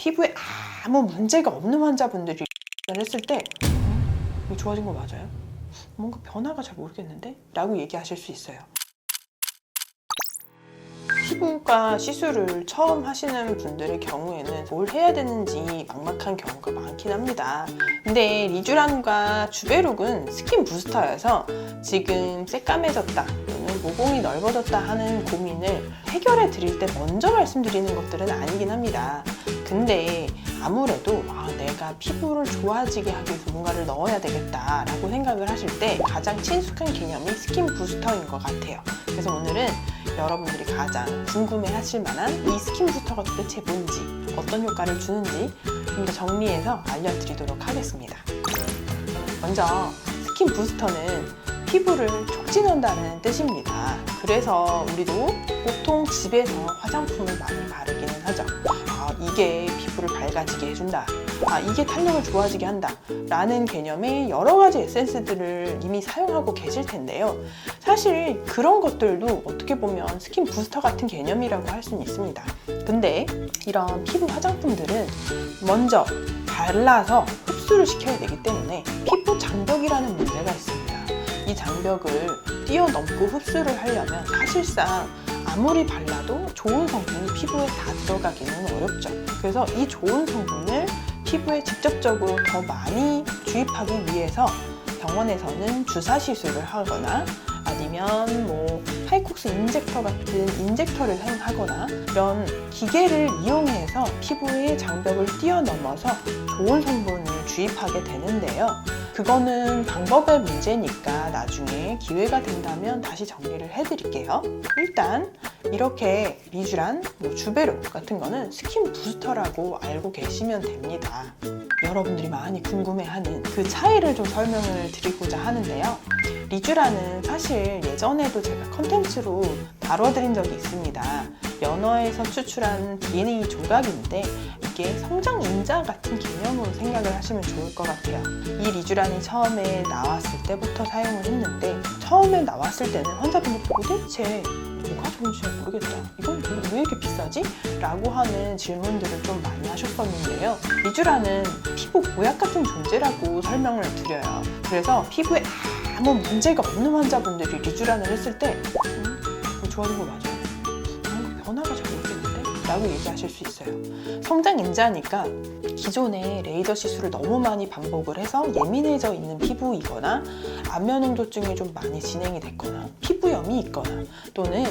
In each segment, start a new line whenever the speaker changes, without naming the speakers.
피부에 아무 문제가 없는 환자분들이 했을 때 이거 좋아진 거 맞아요? 뭔가 변화가 잘 모르겠는데? 라고 얘기하실 수 있어요. 피부과 시술을 처음 하시는 분들의 경우에는 뭘 해야 되는지 막막한 경우가 많긴 합니다. 근데 리쥬란과 주베룩은 스킨 부스터여서 지금 새까매졌다 또는 모공이 넓어졌다 하는 고민을 해결해 드릴 때 먼저 말씀드리는 것들은 아니긴 합니다. 근데 아무래도 내가 피부를 좋아지게 하기 위해서 뭔가를 넣어야 되겠다 라고 생각을 하실 때 가장 친숙한 개념이 스킨 부스터인 것 같아요. 그래서 오늘은 여러분들이 가장 궁금해 하실 만한 이 스킨 부스터가 도대체 뭔지, 어떤 효과를 주는지 좀 더 정리해서 알려드리도록 하겠습니다. 먼저 스킨 부스터는 피부를 촉진한다는 뜻입니다. 그래서 우리도 보통 집에서 화장품을 많이 바르기는 하죠. 이게 피부를 밝아지게 해준다. 이게 탄력을 좋아지게 한다. 라는 개념의 여러 가지 에센스들을 이미 사용하고 계실 텐데요. 사실 그런 것들도 어떻게 보면 스킨 부스터 같은 개념이라고 할 수는 있습니다. 근데 이런 피부 화장품들은 먼저 발라서 흡수를 시켜야 되기 때문에 피부 장벽이라는 문제가 있습니다. 이 장벽을 뛰어넘고 흡수를 하려면 사실상 아무리 발라도 좋은 성분이 피부에 다 들어가기는 어렵죠. 그래서 이 좋은 성분을 피부에 직접적으로 더 많이 주입하기 위해서 병원에서는 주사 시술을 하거나 아니면 하이콕스 인젝터 같은 인젝터를 사용하거나 이런 기계를 이용해서 피부의 장벽을 뛰어넘어서 좋은 성분을 주입하게 되는데요. 그거는 방법의 문제니까 나중에 기회가 된다면 다시 정리를 해드릴게요. 일단 이렇게 리쥬란, 주베룩 같은 거는 스킨 부스터라고 알고 계시면 됩니다. 여러분들이 많이 궁금해하는 그 차이를 좀 설명을 드리고자 하는데요. 리쥬란은 사실 예전에도 제가 컨텐츠로 다뤄드린 적이 있습니다. 연어에서 추출한 DNA 조각인데 이게 성장 인자 같은 개념으로 생각을 하시면 좋을 것 같아요. 이 리쥬란이 처음에 나왔을 때부터 사용을 했는데 처음에 나왔을 때는 환자분들이 도대체 뭐가 좋은지 잘 모르겠다. 이건 왜 이렇게 비싸지? 라고 하는 질문들을 좀 많이 하셨었는데요. 리쥬란은 피부 보약 같은 존재라고 설명을 드려요. 그래서 피부에 아무 문제가 없는 환자분들이 리쥬란을 했을 때 좋아진 거 맞아요? 뭔가 변화가 잘 모르겠는데? 라고 얘기하실 수 있어요. 성장 인자니까 기존에 레이저 시술을 너무 많이 반복을 해서 예민해져 있는 피부이거나 안면홍조증이 좀 많이 진행이 됐거나 피부염이 있거나 또는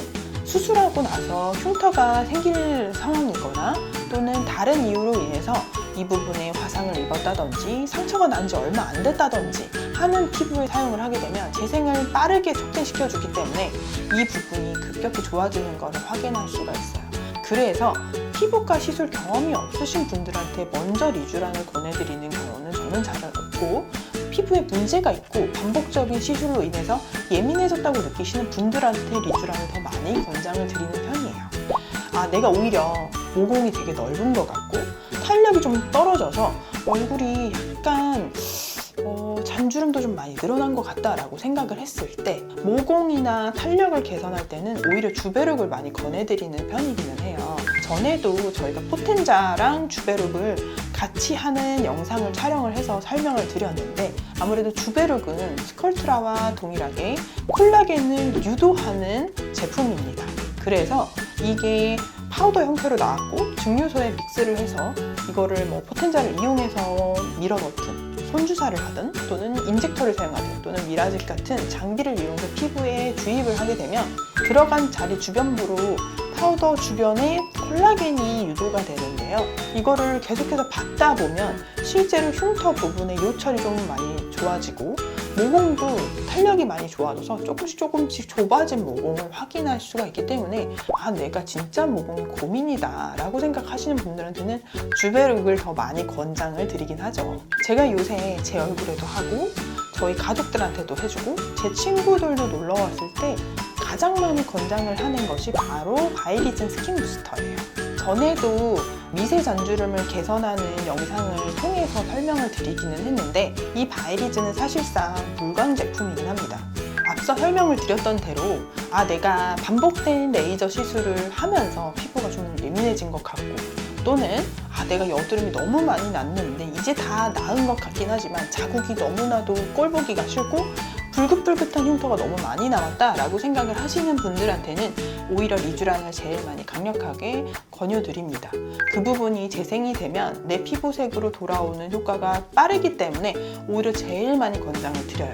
수술하고 나서 흉터가 생길 상황이거나 또는 다른 이유로 인해서 이 부분에 화상을 입었다든지 상처가 난 지 얼마 안 됐다든지 하는 피부에 사용을 하게 되면 재생을 빠르게 촉진시켜주기 때문에 이 부분이 급격히 좋아지는 것을 확인할 수가 있어요. 그래서 피부과 시술 경험이 없으신 분들한테 먼저 리쥬란을 권해드리는 경우는 저는 잘 없고 피부에 문제가 있고 반복적인 시술로 인해서 예민해졌다고 느끼시는 분들한테 리쥬란을 더 많이 권장을 드리는 편이에요. 내가 오히려 모공이 되게 넓은 것 같고 탄력이 좀 떨어져서 얼굴이 약간 잔주름도 좀 많이 늘어난 것 같다라고 생각을 했을 때 모공이나 탄력을 개선할 때는 오히려 주베룩을 많이 권해드리는 편이기는 해요. 전에도 저희가 포텐자랑 주베룩을 같이 하는 영상을 촬영을 해서 설명을 드렸는데 아무래도 주베룩은 스컬트라와 동일하게 콜라겐을 유도하는 제품입니다. 그래서 이게 파우더 형태로 나왔고 증류소에 믹스를 해서 이거를 포텐자를 이용해서 밀어넣든 손주사를 하든 또는 인젝터를 사용하든 또는 미라짓 같은 장비를 이용해서 피부에 주입을 하게 되면 들어간 자리 주변부로 파우더 주변에 콜라겐이 유도가 되는데요. 이거를 계속해서 받다 보면 실제로 흉터 부분의 요철이 좀 많이 좋아지고 모공도 탄력이 많이 좋아져서 조금씩 좁아진 모공을 확인할 수가 있기 때문에 내가 진짜 모공이 고민이다 라고 생각하시는 분들한테는 주베룩을 더 많이 권장을 드리긴 하죠. 제가 요새 제 얼굴에도 하고 저희 가족들한테도 해주고 제 친구들도 놀러 왔을 때 가장 많이 권장을 하는 것이 바로 바이리즌 스킨 부스터예요. 전에도 미세 잔주름을 개선하는 영상을 통해서 설명을 드리기는 했는데 이 바이리즌은 사실상 물광 제품이긴 합니다. 앞서 설명을 드렸던 대로 내가 반복된 레이저 시술을 하면서 피부가 좀 예민해진 것 같고 또는 내가 여드름이 너무 많이 났는데 이제 다 나은 것 같긴 하지만 자국이 너무나도 꼴 보기가 싫고 불긋불긋한 흉터가 너무 많이 남았다 라고 생각을 하시는 분들한테는 오히려 리쥬란을 제일 많이 강력하게 권유드립니다. 그 부분이 재생이 되면 내 피부색으로 돌아오는 효과가 빠르기 때문에 오히려 제일 많이 권장을 드려요.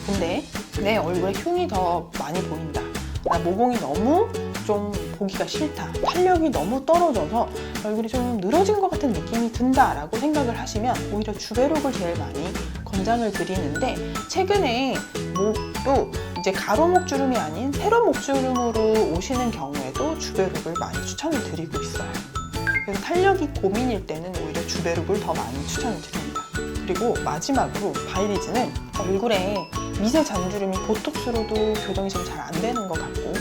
근데 내 얼굴에 흉이 더 많이 보인다, 나 모공이 너무 좀 보기가 싫다, 탄력이 너무 떨어져서 얼굴이 좀 늘어진 것 같은 느낌이 든다 라고 생각을 하시면 오히려 주베룩을 제일 많이 권장을 드리는데, 최근에 목도 이제 가로목 주름이 아닌 세로목 주름으로 오시는 경우에도 주베룩을 많이 추천을 드리고 있어요. 그래서 탄력이 고민일 때는 오히려 주베룩을 더 많이 추천을 드립니다. 그리고 마지막으로 바이리즈는 얼굴에 미세 잔주름이 보톡스로도 교정이 좀 잘 안 되는 것 같고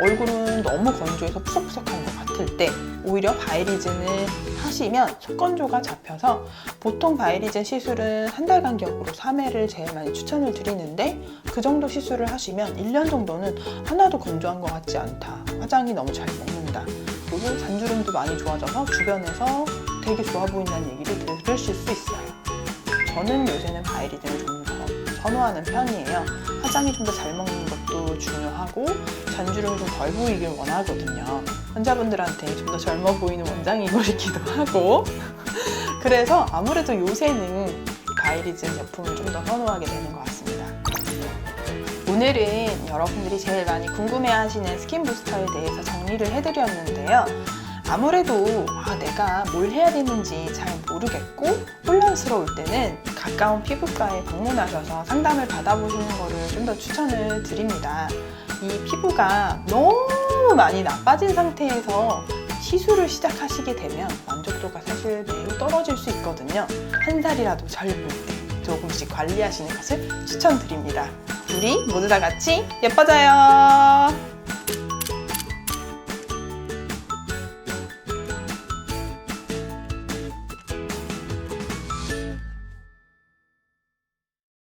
얼굴은 너무 건조해서 푸석푸석한 것 같을 때 오히려 바이리즌을 하시면 속건조가 잡혀서, 보통 바이리즌 시술은 한 달 간격으로 3회를 제일 많이 추천을 드리는데 그 정도 시술을 하시면 1년 정도는 하나도 건조한 것 같지 않다, 화장이 너무 잘 먹는다, 그리고 잔주름도 많이 좋아져서 주변에서 되게 좋아 보인다는 얘기를 들으실 수 있어요. 저는 요새는 바이리즌을 좀 더 선호하는 편이에요. 화장이 좀 더 잘 먹는 것도 중요하고 잔주름이 좀 덜 보이길 원하거든요. 환자분들한테 좀 더 젊어 보이는 원장이기도 하고 그래서 아무래도 요새는 바이리즌 제품을 좀 더 선호하게 되는 것 같습니다. 오늘은 여러분들이 제일 많이 궁금해하시는 스킨 부스터에 대해서 정리를 해드렸는데요. 아무래도 내가 뭘 해야 되는지 잘 모르겠고 혼란스러울 때는 가까운 피부과에 방문하셔서 상담을 받아보시는 것을 좀 더 추천을 드립니다. 이 피부가 너무 많이 나빠진 상태에서 시술을 시작하시게 되면 만족도가 사실 매우 떨어질 수 있거든요. 한 살이라도 젊을 때 조금씩 관리하시는 것을 추천드립니다. 우리 모두 다 같이 예뻐져요.